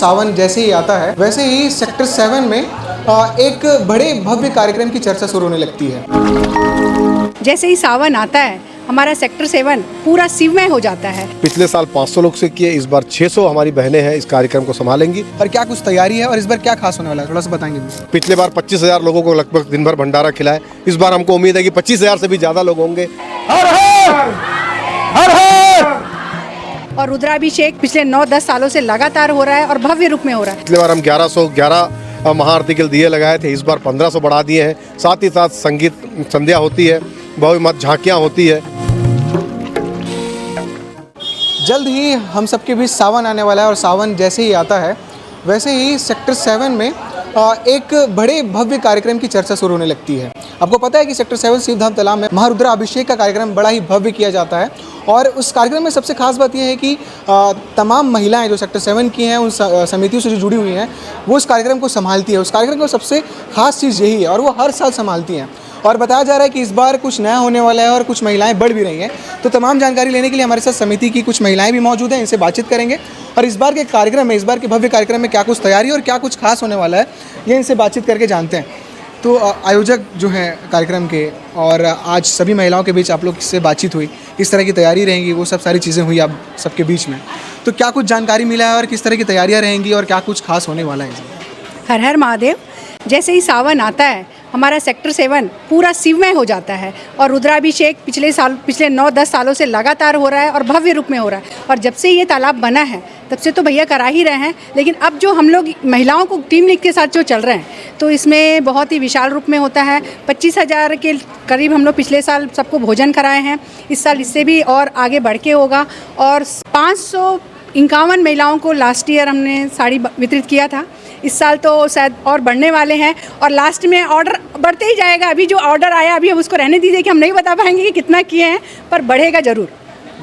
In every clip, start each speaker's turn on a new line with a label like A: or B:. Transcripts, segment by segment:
A: सावन जैसे ही आता है वैसे ही सेक्टर 7 में एक बड़े भव्य कार्यक्रम की चर्चा शुरू होने लगती है।
B: जैसे ही सावन आता है हमारा सेक्टर 7 पूरा शिवमय हो जाता है।
C: पिछले साल 500 लोग से किए, इस बार 600 हमारी बहनें हैं इस कार्यक्रम को संभालेंगी।
A: और क्या कुछ तैयारी है और इस बार क्या खास होने वाला है, थोड़ा सा बताएंगे।
C: पिछले बार 25,000 लोगों को लगभग दिन भर भंडारा खिलाए, इस बार हमको उम्मीद है कि 25,000 से भी ज़्यादा लोग होंगे। हर हर हर हर।
B: और रुद्राभिषेक पिछले 9-10 सालों से लगातार हो रहा है और भव्य रूप में हो रहा है।
C: पिछले बार हम 1111 महाआरती के दिए लगाए थे, इस बार 1500 बढ़ा दिए हैं। साथ ही साथ संगीत संध्या होती है, भव्य मत झांकियाँ होती है।
A: जल्द ही हम सबके बीच सावन आने वाला है और सावन जैसे ही आता है वैसे ही सेक्टर 7 में एक बड़े भव्य कार्यक्रम की चर्चा शुरू होने लगती है। आपको पता है कि सेक्टर 7 शिवधाम तालाब में महारुद्राभिषेक का कार्यक्रम बड़ा ही भव्य किया जाता है और उस कार्यक्रम में सबसे खास बात यह है कि तमाम महिलाएं जो सेक्टर 7 की हैं, उन समितियों से जो जुड़ी हुई हैं, वो उस कार्यक्रम को संभालती है। उस कार्यक्रम को सबसे खास चीज़ यही है और वो हर साल संभालती हैं। और बताया जा रहा है कि इस बार कुछ नया होने वाला है और कुछ महिलाएं बढ़ भी रही हैं। तो तमाम जानकारी लेने के लिए हमारे साथ समिति की कुछ महिलाएं भी मौजूद हैं, इनसे बातचीत करेंगे और इस बार के कार्यक्रम में, इस बार के भव्य कार्यक्रम में क्या कुछ तैयारी और क्या कुछ खास होने वाला है, ये इनसे बातचीत करके जानते हैं। तो आयोजक जो हैं कार्यक्रम के, और आज सभी महिलाओं के बीच आप लोग से बातचीत हुई, किस तरह की तैयारी रहेंगी, वो सब सारी चीज़ें हुई आप सबके बीच में, तो क्या कुछ जानकारी मिला है और किस तरह की तैयारियाँ रहेंगी और क्या कुछ खास होने वाला है इसमें?
B: हर हर महादेव। जैसे ही सावन आता है हमारा सेक्टर 7 पूरा शिवमय हो जाता है और रुद्राभिषेक पिछले 9-10 सालों से लगातार हो रहा है और भव्य रूप में हो रहा है। और जब से ये तालाब बना है तब से तो भैया करा ही रहे हैं, लेकिन अब जो हम लोग महिलाओं को टीम लीग के साथ जो चल रहे हैं तो इसमें बहुत ही विशाल रूप में होता है। 25,000 के करीब हम लोग पिछले साल सबको भोजन कराए हैं, इस साल इससे भी और आगे बढ़ के होगा। और 551 महिलाओं को लास्ट ईयर हमने साड़ी वितरित किया था, इस साल तो शायद और बढ़ने वाले हैं और लास्ट में ऑर्डर बढ़ते ही जाएगा। अभी जो ऑर्डर आया अभी हम उसको रहने दीजिए कि हम नहीं बता पाएंगे कि कितना किए हैं, पर बढ़ेगा ज़रूर,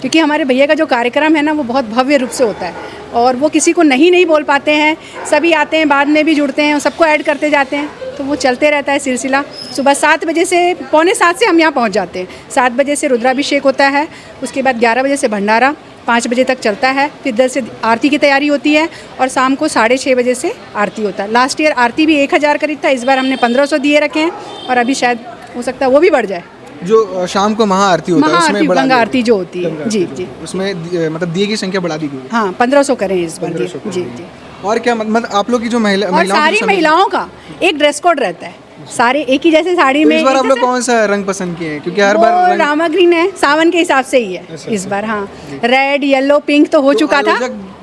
B: क्योंकि हमारे भैया का जो कार्यक्रम है ना वो बहुत भव्य रूप से होता है और वो किसी को नहीं बोल पाते हैं, सभी आते हैं, बाद में भी जुड़ते हैं और सबको ऐड करते जाते हैं, तो वो चलते रहता है सिलसिला। सुबह 7 बजे से 6:45 से हम यहाँ पहुँच जाते हैं। 7 बजे से रुद्राभिषेक होता है, उसके बाद 11 बजे से भंडारा 5 बजे तक चलता है, फिर 10 से आरती की तैयारी होती है और शाम को 6:30 बजे से आरती होता है। लास्ट ईयर आरती भी 1000 करीब था, इस बार हमने 1500 दिए रखे हैं और अभी शायद हो सकता है वो भी बढ़ जाए।
A: जो शाम को महाआरती होता है उसमें
B: गंगा आरती जो होती है, जी जी,
A: उसमें मतलब दिए की संख्या बढ़ा दी गई है।
B: हाँ, 1500 करें इस बार, जी जी।
A: और क्या मतलब आप लोग की जो
B: और सारी महिलाओं का एक ड्रेस कोड रहता है, सारे एक ही जैसे साड़ी में।
A: इस बार आप लोग कौन सा रंग पसंद किए हैं, क्योंकि हर बार
B: रामा ग्रीन है, सावन के हिसाब से ही है इस बार। हाँ, रेड येलो पिंक तो हो चुका था।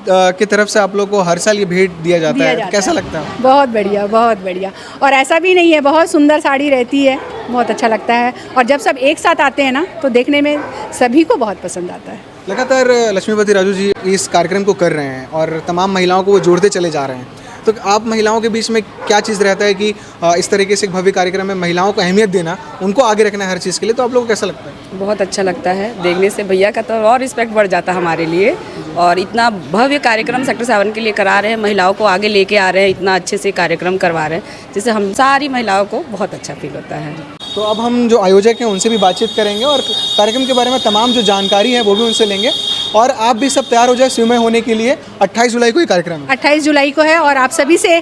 A: की तरफ से आप लोग को हर साल ये भेंट दिया जाता है, कैसा लगता है?
B: बहुत बढ़िया, बहुत बढ़िया। और ऐसा भी नहीं है, बहुत सुंदर साड़ी रहती है, बहुत अच्छा लगता है। और जब सब एक साथ आते हैं ना तो देखने में सभी को बहुत पसंद आता है।
A: लगातार लक्ष्मीपति राजू जी इस कार्यक्रम को कर रहे हैं और तमाम महिलाओं को वो जोड़ते चले जा रहे हैं, तो आप महिलाओं के बीच में क्या चीज़ रहता है कि इस तरीके से एक भव्य कार्यक्रम में महिलाओं को अहमियत देना, उनको आगे रखना है हर चीज़ के लिए, तो आप लोगों को कैसा लगता है?
D: बहुत अच्छा लगता है, देखने से भैया का तो और रिस्पेक्ट बढ़ जाता है हमारे लिए। और इतना भव्य कार्यक्रम सेक्टर 7 के लिए करा रहे हैं, महिलाओं को आगे लेके आ रहे हैं, इतना अच्छे से कार्यक्रम करवा रहे हैं, जिससे हम सारी महिलाओं को बहुत अच्छा फील होता है।
A: तो अब हम जो आयोजक हैं उनसे भी बातचीत करेंगे और कार्यक्रम के बारे में तमाम जो जानकारी है वो भी उनसे लेंगे। और आप भी सब तैयार हो जाए शिवमय होने के लिए। 28 जुलाई को ये कार्यक्रम है,
B: 28 जुलाई को है और आप सभी से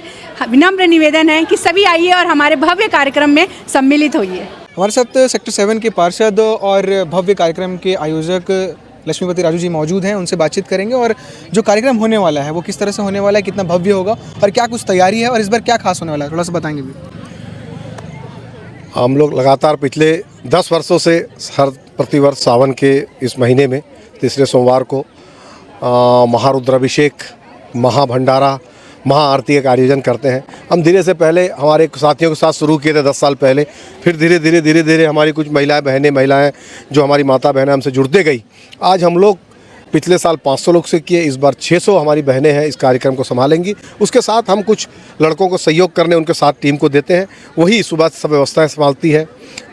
B: विनम्र निवेदन है कि सभी आइए और हमारे भव्य कार्यक्रम में सम्मिलित होइए।
A: हमारे साथ सेक्टर 7 के पार्षद और भव्य कार्यक्रम के आयोजक लक्ष्मीपति राजू जी मौजूद हैं, उनसे बातचीत करेंगे और जो कार्यक्रम होने वाला है वो किस तरह से होने वाला है, कितना भव्य होगा और क्या कुछ तैयारी है और इस बार क्या खास होने वाला है, थोड़ा सा बताएंगे भी।
C: हम लोग लगातार पिछले 10 वर्षों से हर प्रतिवर्ष सावन के इस महीने में तीसरे सोमवार को महारुद्राभिषेक, महाभंडारा, महाआरती का आयोजन करते हैं। हम धीरे से पहले हमारे साथियों के साथ शुरू किए थे 10 साल पहले, फिर धीरे धीरे हमारी कुछ महिलाएं जो हमारी माता बहनें हमसे जुड़ते गई। आज हम लोग पिछले साल 500 लोग से किए, इस बार 600 हमारी बहनें हैं इस कार्यक्रम को संभालेंगी। उसके साथ हम कुछ लड़कों को सहयोग करने उनके साथ टीम को देते हैं, वही सुबह सब व्यवस्थाएं संभालती है,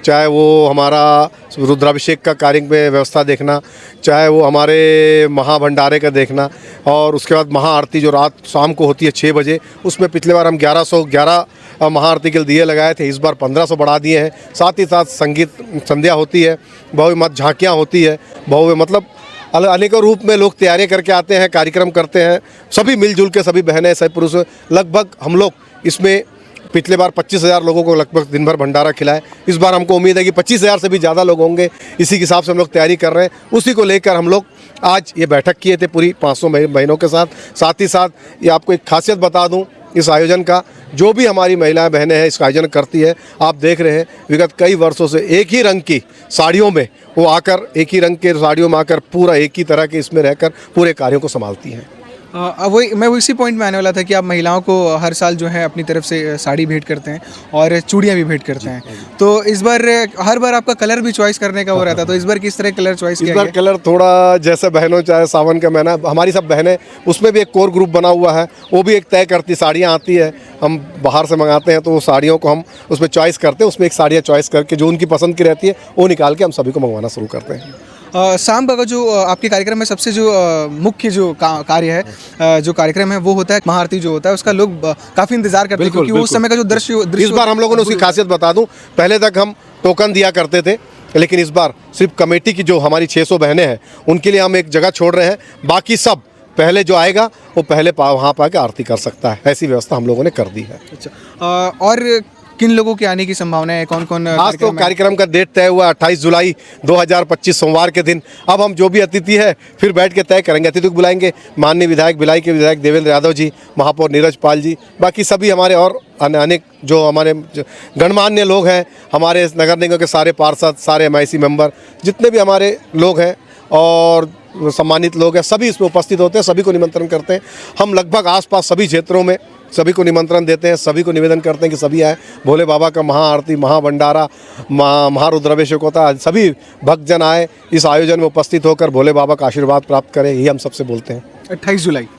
C: चाहे वो हमारा रुद्राभिषेक का कार्य में व्यवस्था देखना, चाहे वो हमारे महाभंडारे का देखना, और उसके बाद महाआरती जो रात शाम को होती है 6 बजे, उसमें पिछले बार हम 1111 महाआरती के दिए लगाए थे, इस बार 1500 बढ़ा दिए हैं। साथ ही साथ संगीत संध्या होती है, भव्य मत झांकियाँ होती है, भव्य मतलब अनेकों रूप में लोग तैयारियां करके आते हैं, कार्यक्रम करते हैं, सभी मिलजुल के, सभी बहनें, सभी पुरुष, लगभग हम लोग इसमें पिछले बार 25,000 लोगों को लगभग दिन भर भंडारा खिलाए। इस बार हमको उम्मीद है कि 25,000 से भी ज़्यादा लोग होंगे। इसी के हिसाब से हम लोग तैयारी कर रहे हैं। उसी को लेकर हम लोग आज ये बैठक किए थे पूरी 500 बहनों के साथ। साथ ही साथ ये आपको एक खासियत बता दूं इस आयोजन का, जो भी हमारी महिलाएं बहनें हैं इसका आयोजन करती है, आप देख रहे हैं विगत कई वर्षों से एक ही रंग की साड़ियों में वो आकर, एक ही रंग के साड़ियों में आकर पूरा एक ही तरह के इसमें रहकर पूरे कार्यों को संभालती हैं।
A: वही मैं उसी पॉइंट में आने वाला था कि आप महिलाओं को हर साल जो है अपनी तरफ से साड़ी भेंट करते हैं और चूड़ियाँ भी भेंट करते हैं, तो इस बार हर बार आपका कलर भी चॉइस करने का हो रहता है, तो इस बार किस तरह कलर चॉइस किया?
C: इस बार कलर थोड़ा जैसे बहनों, चाहे सावन का महीना, हमारी सब बहनें, उसमें भी एक कोर ग्रुप बना हुआ है, वो भी एक तय करती, साड़ियाँ आती है, हम बाहर से मंगाते हैं तो वो साड़ियों को हम उसमें चॉइस करते हैं, उसमें एक साड़ियाँ चॉइस करके जो उनकी पसंद की रहती है वो निकाल के हम सभी को मंगवाना शुरू करते हैं।
A: शाम का जो आपके कार्यक्रम में सबसे जो मुख्य जो कार्य है, जो कार्यक्रम है वो होता है महाआरती जो होता है, उसका लोग काफ़ी इंतजार करते हैं क्योंकि उस समय का जो दृश्य
C: इस बार हम लोगों ने उसकी खासियत बता दूं, पहले तक हम टोकन दिया करते थे, लेकिन इस बार सिर्फ कमेटी की जो हमारी 600 बहनें हैं उनके लिए हम एक जगह छोड़ रहे हैं, बाकी सब पहले जो आएगा वो पहले वहाँ पर आके आरती कर सकता है, ऐसी व्यवस्था हम लोगों ने कर दी है।
A: अच्छा, और किन लोगों के आने की संभावना है, कौन कौन?
C: आज तो कार्यक्रम का डेट तय हुआ 28 जुलाई 2025 सोमवार के दिन। अब हम जो भी अतिथि है फिर बैठ के तय करेंगे। अतिथि को बुलाएंगे माननीय विधायक भिलाई के विधायक देवेंद्र यादव जी, महापौर नीरज पाल जी, बाकी सभी हमारे और अनेक जो हमारे गणमान्य लोग हैं, हमारे नगर निगम के सारे पार्षद, सारे MIC मेंबर, जितने भी हमारे लोग हैं और सम्मानित लोग हैं, सभी इसमें उपस्थित होते हैं, सभी को निमंत्रण करते हैं। हम लगभग आसपास सभी क्षेत्रों में सभी को निमंत्रण देते हैं, सभी को निवेदन करते हैं कि सभी आए, भोले बाबा का महाआरती, महाभंडारा, महारुद्राभिषेक होता है, सभी भक्तजन आए, इस आयोजन में उपस्थित होकर भोले बाबा का आशीर्वाद प्राप्त करें, यही हम सबसे बोलते हैं।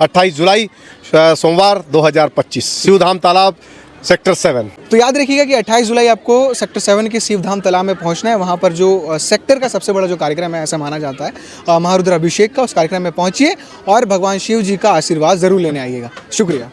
C: 28 जुलाई सोमवार 2025 शिवधाम तालाब सेक्टर 7।
A: तो याद रखिएगा कि 28 जुलाई आपको सेक्टर 7 के शिवधाम तालाब में पहुंचना है। वहां पर जो सेक्टर का सबसे बड़ा जो कार्यक्रम है ऐसा माना जाता है महारुद्राभिषेक का, उस कार्यक्रम में पहुंचिए और भगवान शिव जी का आशीर्वाद ज़रूर लेने आइएगा। शुक्रिया।